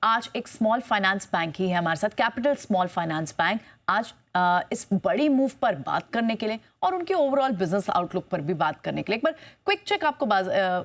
आज एक small finance bank ही है हमारे साथ, कैपिटल स्मॉल फाइनेंस बैंक, आज इस बड़ी मूव पर बात करने के लिए और उनके ओवरऑल बिजनेस आउटलुक पर भी बात करने के लिए। एक बार क्विक चेक आपको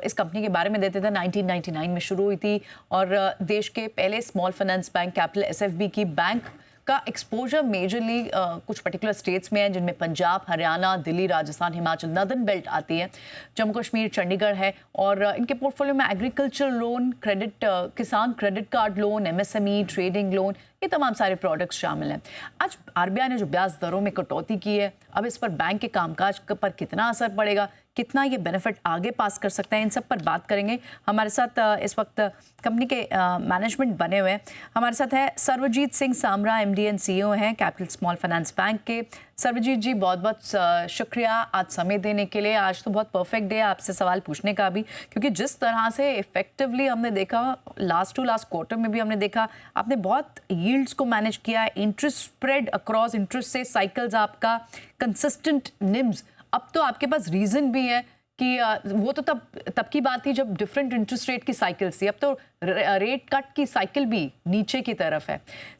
इस कंपनी के बारे में देते थे। 1999 में शुरू हुई थी और देश के पहले small finance bank capital SFB की बैंक का एक्सपोजर मेजरली कुछ पर्टिकुलर स्टेट्स में है, जिनमें पंजाब, हरियाणा, दिल्ली, राजस्थान, हिमाचल, नॉर्दर्न बेल्ट आती है, जम्मू कश्मीर, चंडीगढ़ है। और इनके पोर्टफोलियो में एग्रीकल्चर लोन, क्रेडिट, किसान credit card loan, MSME, trading loan, ये तमाम सारे प्रोडक्ट्स शामिल हैं। आज आरबीआई ने जो ब्याज दरों में कटौती की है, अब इस पर बैंक के कामकाज पर कितना असर पड़ेगा, कितना ये बेनिफिट आगे पास कर सकते हैं, इन सब पर बात करेंगे। हमारे साथ इस वक्त कंपनी के मैनेजमेंट बने हुए हैं। हमारे साथ है Sarvjit Singh Samra, MD and CEO हैं कैपिटल स्मॉल फाइनेंस बैंक के। सर्वजीत जी, बहुत बहुत शुक्रिया आज समय देने के लिए। आज तो बहुत परफेक्ट डे है आपसे सवाल पूछने का भी, क्योंकि जिस तरह से इफेक्टिवली हमने देखा लास्ट टू लास्ट क्वार्टर में भी हमने देखा आपने बहुत यील्ड्स को मैनेज किया, इंटरेस्ट स्प्रेड अक्रॉस इंटरेस्ट से साइकिल्स, आपका कंसिस्टेंट निम्स। अब तो आपके पास रीजन भी है कि वो तो तब की बात थी जब डिफरेंट इंटरेस्ट रेट की साइकिल्स थी, अब तो रेट कट की साइकिल भी नीचे की तरफ है।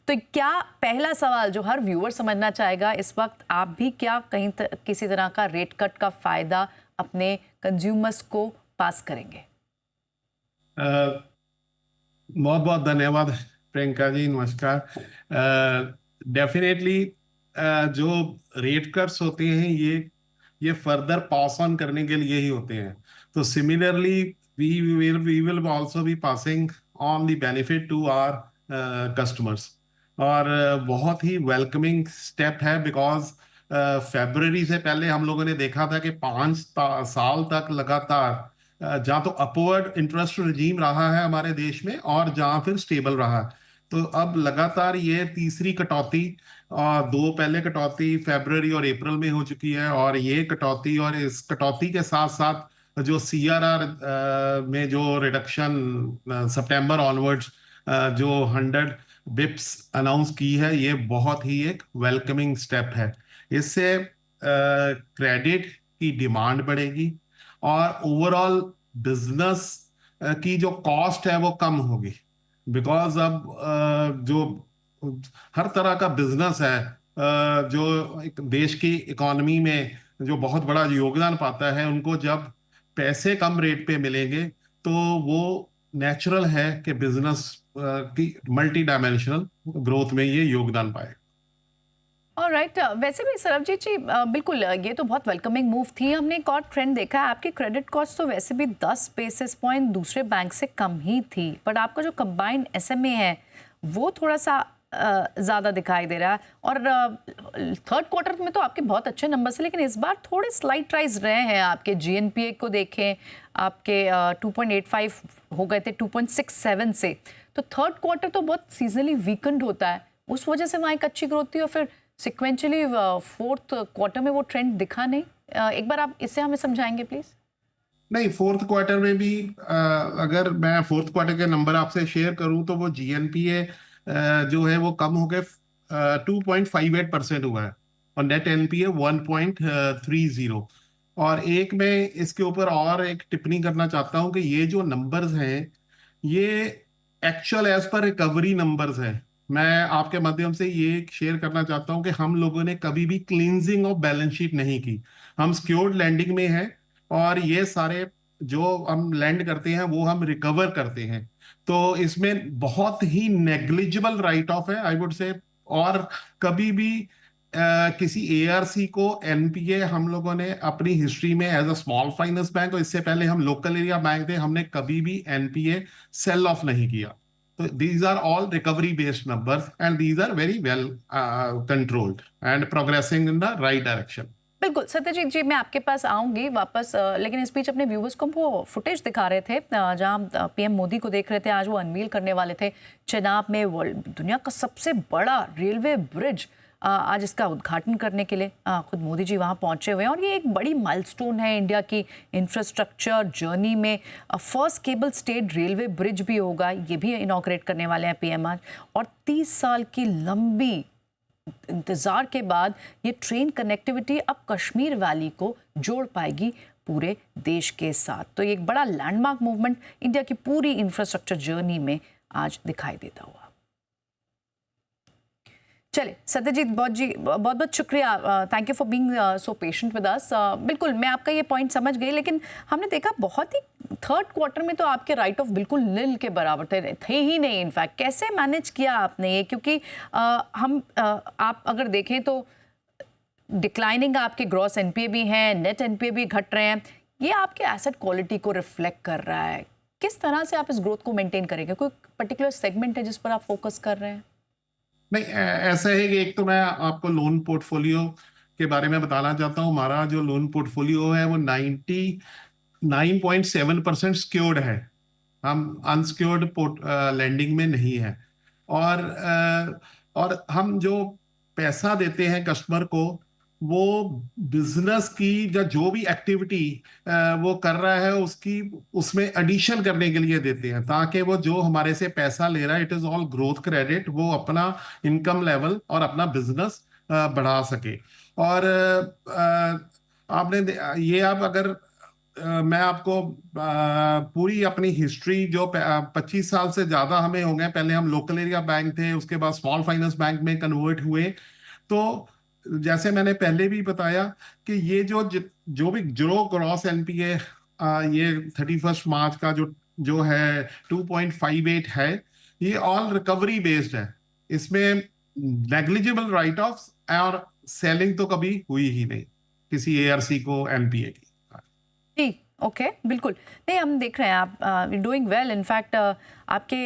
तो क्या पहला सवाल जो हर व्यूअर समझना चाहेगा इस वक्त, आप भी क्या किसी तरह का रेट कट का फायदा अपने कंज्यूमर्स को पास करेंगे? बहुत बहुत धन्यवाद प्रियंका जी, नमस्कार। डेफिनेटली जो रेट कट्स होते हैं ये फर्दर पास ऑन करने के लिए ही होते हैं। तो similarly we will also be passing on the benefit to our customers. और बहुत ही वेलकमिंग स्टेप है, बिकॉज फेब्रुअरी से पहले हम लोगों ने देखा था कि 5 साल तक लगातार जहाँ तो अपवर्ड इंटरेस्ट रिजीम रहा है हमारे देश में और जहाँ फिर स्टेबल रहा। तो अब लगातार ये तीसरी कटौती, और दो पहले कटौती फरवरी और अप्रैल में हो चुकी है, और ये कटौती, और इस कटौती के साथ साथ जो सीआरआर में जो रिडक्शन सितंबर ऑनवर्ड्स जो 100 बिप्स अनाउंस की है, ये बहुत ही एक वेलकमिंग स्टेप है। इससे क्रेडिट की डिमांड बढ़ेगी और ओवरऑल बिजनेस की जो कॉस्ट है वो कम होगी। बिकॉज अब जो हर तरह का बिजनेस है, जो एक देश की इकोनॉमी में जो बहुत बड़ा योगदान पाता है, उनको जब पैसे कम रेट पे मिलेंगे तो वो नेचुरल है कि बिजनेस की मल्टी डायमेंशनल ग्रोथ में ये योगदान पाए। ऑलराइट, वैसे भी सरबजीत जी, बिल्कुल ये तो बहुत वेलकमिंग मूव थी। हमने एक और ट्रेंड देखा है, आपकी क्रेडिट कॉस्ट तो वैसे भी 10 बेसिस पॉइंट दूसरे बैंक से कम ही थी, बट आपका जो कंबाइंड एसएमए है वो थोड़ा सा ज़्यादा दिखाई दे रहा है। और थर्ड क्वार्टर में तो आपके बहुत अच्छे नंबर्स हैं, लेकिन इस बार थोड़े स्लाइट राइज रहे हैं। आपके जीएनपीए को देखें, आपके 2.85 हो गए थे 2.67 से। तो थर्ड क्वार्टर तो बहुत सीजनली वीकेंड होता है, उस वजह से वहाँ एक अच्छी ग्रोथ थी, और फिर सिक्वेंचुअली फोर्थ क्वार्टर में वो ट्रेंड दिखा नहीं। एक बार आप इससे हमें समझाएंगे प्लीज? नहीं, फोर्थ क्वार्टर में भी अगर मैं फोर्थ क्वार्टर के नंबर आपसे शेयर करूं तो वो जीएनपीए जो है वो कम हो गए, 2.58% हुआ है, और नेट एनपीए 1.30। और एक मैं इसके ऊपर और एक टिप्पणी करना चाहता हूं कि ये जो नंबर्स हैं ये एक्चुअल एज पर रिकवरी नंबर्स हैं। मैं आपके माध्यम से ये शेयर करना चाहता हूं कि हम लोगों ने कभी भी क्लींजिंग ऑफ बैलेंस शीट नहीं की। हम सिक्योर्ड लैंडिंग में हैं और ये सारे जो हम लैंड करते हैं वो हम रिकवर करते हैं। तो इसमें बहुत ही नेग्लिजिबल राइट ऑफ है, आई वुड से। और कभी भी किसी एआरसी को एनपीए हम लोगों ने अपनी हिस्ट्री में as a small finance bank, और इससे पहले हम लोकल एरिया बैंक थे, हमने कभी भी एनपीए सेल ऑफ नहीं किया। तो these are all recovery based numbers and these are very well controlled and progressing in the right direction. बिल्कुल सत्यजीत जी, मैं आपके पास आऊंगी वापस, लेकिन इस बीच अपने व्यूवर्स को वो फुटेज दिखा रहे थे जहां पीएम मोदी को देख रहे थे। आज वो अनवील करने वाले थे चेनाब में वर्ल्ड दुनिया का सबसे बड़ा रेलवे ब्रिज। आज इसका उद्घाटन करने के लिए खुद मोदी जी वहां पहुंचे हुए हैं, और ये एक बड़ी माइलस्टोन है इंडिया की इंफ्रास्ट्रक्चर जर्नी में। First cable stayed railway bridge भी होगा, ये भी इनॉग्रेट करने वाले हैं पीएम आज। और 30 साल की लंबी इंतजार के बाद ये ट्रेन कनेक्टिविटी अब कश्मीर वैली को जोड़ पाएगी पूरे देश के साथ। तो ये एक बड़ा लैंडमार्क मूवमेंट इंडिया की पूरी इंफ्रास्ट्रक्चर जर्नी में आज दिखाई देता हुआ। चलिए सत्यजीत, बहुत बहुत शुक्रिया, thank you for being so patient with us. बिल्कुल मैं आपका ये पॉइंट समझ गई, लेकिन हमने देखा बहुत ही थर्ड क्वार्टर में तो आपके राइट ऑफ बिल्कुल नील के बराबर थे ही नहीं। इनफैक्ट कैसे मैनेज किया आपने ये, क्योंकि आप अगर देखें तो डिक्लाइनिंग आपके ग्रॉस एनपीए भी हैं, नेट एनपीए भी घट रहे हैं, ये आपके एसेट क्वालिटी को रिफ्लेक्ट कर रहा है। किस तरह से आप इस ग्रोथ को मेंटेन करेंगे? कोई पर्टिकुलर सेगमेंट है जिस पर आप फोकस कर रहे हैं? नहीं, ऐसा है कि एक तो मैं आपको लोन पोर्टफोलियो के बारे में बताना चाहता हूँ। हमारा जो लोन पोर्टफोलियो है वो 99.7% सिक्योर्ड है। हम अनसिक्योर्ड लैंडिंग में नहीं है। और हम जो पैसा देते हैं कस्टमर को, वो बिजनेस की या जो भी एक्टिविटी वो कर रहा है उसकी उसमें एडिशन करने के लिए देते हैं, ताकि वो जो हमारे से पैसा ले रहा है, it is all growth credit, वो अपना इनकम लेवल और अपना बिजनेस बढ़ा सके। और ये आप अगर मैं आपको पूरी अपनी हिस्ट्री जो 25 साल से ज्यादा हमें हो गए, पहले हम लोकल एरिया बैंक थे, उसके बाद स्मॉल फाइनेंस बैंक में कन्वर्ट हुए। तो जैसे मैंने पहले भी बताया कि ये जो भी जो ग्रॉस एनपीए ये 31 मार्च का जो है 2.58 है, ये ऑल रिकवरी बेस्ड है। इसमें नेग्लिजिबल राइट ऑफ और सेलिंग तो कभी हुई ही नहीं किसी एआरसी को एनपीए की। जी, ओके, बिल्कुल। नहीं, हम देख रहे हैं आप डूइंग वेल। इनफैक्ट आपके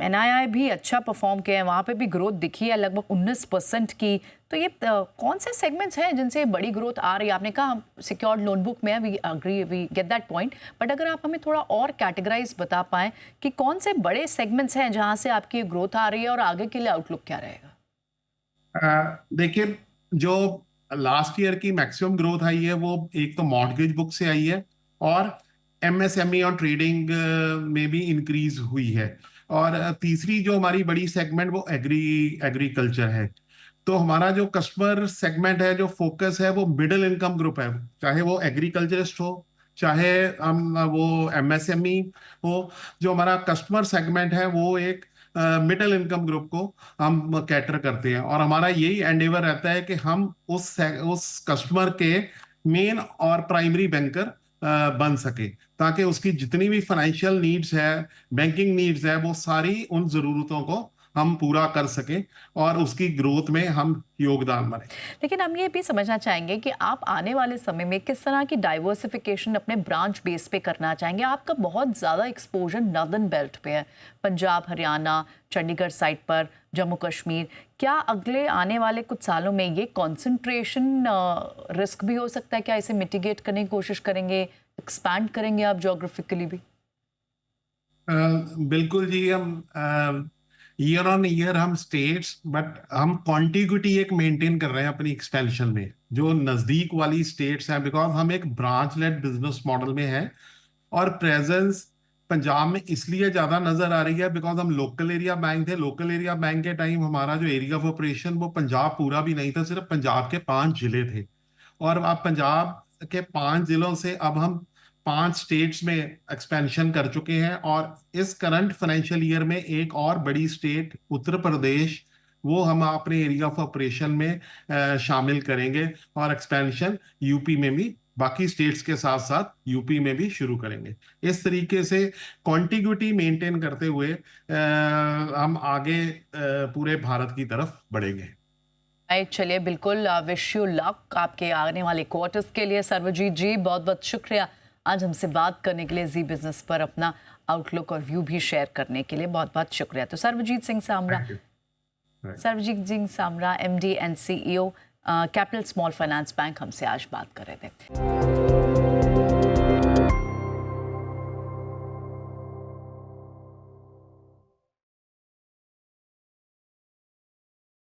एनआईआई भी अच्छा परफॉर्म किया है, वहाँ पे भी ग्रोथ दिखी है लगभग 19% की। तो ये कौन से सेगमेंट्स हैं जिनसे बड़ी ग्रोथ आ रही है? आपने कहा सिक्योर्ड लोन बुक में, we agree, we get that point, but अगर आप हमें थोड़ा और कैटेगराइज बता पाएं कि कौन से बड़े सेगमेंट्स हैं जहाँ से आपकी ग्रोथ आ रही है और आगे के लिए आउटलुक क्या रहेगा? देखिए, जो लास्ट ईयर की मैक्सिमम ग्रोथ आई है वो एक तो मॉर्गेज बुक से आई है, और एमएसएमई और ट्रेडिंग में भी इंक्रीज हुई है। और तीसरी जो हमारी बड़ी सेगमेंट वो एग्रीकल्चर है। तो हमारा जो कस्टमर सेगमेंट है, जो फोकस है, वो मिडिल इनकम ग्रुप है, चाहे वो एग्रीकल्चरिस्ट हो, चाहे हम वो एमएसएमई हो। जो हमारा कस्टमर सेगमेंट है वो एक मिडिल इनकम ग्रुप को हम कैटर करते हैं, और हमारा यही एंडेवर रहता है कि हम उस कस्टमर के मेन और प्राइमरी बैंकर बन सके, ताकि उसकी जितनी भी फाइनेंशियल नीड्स है, बैंकिंग नीड्स है, वो सारी उन जरूरतों को हम पूरा कर सकें और उसकी ग्रोथ में हम योगदान बने। लेकिन हम ये भी समझना चाहेंगे कि आप आने वाले समय में किस तरह की डाइवर्सिफिकेशन अपने ब्रांच बेस पे करना चाहेंगे? आपका बहुत ज़्यादा एक्सपोजर नॉर्दर्न बेल्ट पे है, पंजाब, हरियाणा, चंडीगढ़ साइड पर, जम्मू कश्मीर। क्या अगले आने वाले कुछ सालों में ये कॉन्सेंट्रेशन रिस्क भी हो सकता है? क्या इसे मिटिगेट करने की कोशिश करेंगे, एक्सपैंड करेंगे आप जोग्राफिकली भी? बिल्कुल जी, हम ईयर ऑन ईयर हम स्टेट्स, बट हम कॉन्टिग्यूटी एक मेंटेन कर रहे हैं अपनी एक्सपेंशन में, जो नजदीक वाली स्टेट्स हैं, बिकॉज हम एक ब्रांच लेड बिजनेस मॉडल में है। और प्रेजेंस पंजाब में इसलिए ज्यादा नजर आ रही है बिकॉज हम लोकल एरिया बैंक थे। लोकल एरिया बैंक के टाइम हमारा जो एरिया ऑफ ऑपरेशन वो पंजाब पूरा भी नहीं था, सिर्फ पंजाब के 5 जिले थे। और अब पंजाब के 5 जिलों से अब हम 5 स्टेट्स में एक्सपेंशन कर चुके हैं, और इस करंट फाइनेंशियल ईयर में एक और बड़ी स्टेट उत्तर प्रदेश, वो हम अपने एरिया ऑफ ऑपरेशन में शामिल करेंगे, और एक्सपेंशन यूपी में भी बाकी स्टेट्स के साथ साथ यूपी में भी शुरू करेंगे। इस तरीके से कॉन्टिग्यूटी मेंटेन करते हुए हम आगे पूरे भारत की तरफ बढ़ेंगे। चलिए, बिल्कुल, विश यू लक आपके आने वाले क्वार्टर्स के लिए। सर्वजीत जी, बहुत बहुत शुक्रिया आज हमसे बात करने के लिए, जी बिजनेस पर अपना आउटलुक और व्यू भी शेयर करने के लिए बहुत बहुत शुक्रिया। तो Sarvjit Singh Samra, MD and CEO Capital Small finance Bank हमसे आज बात कर रहे थे।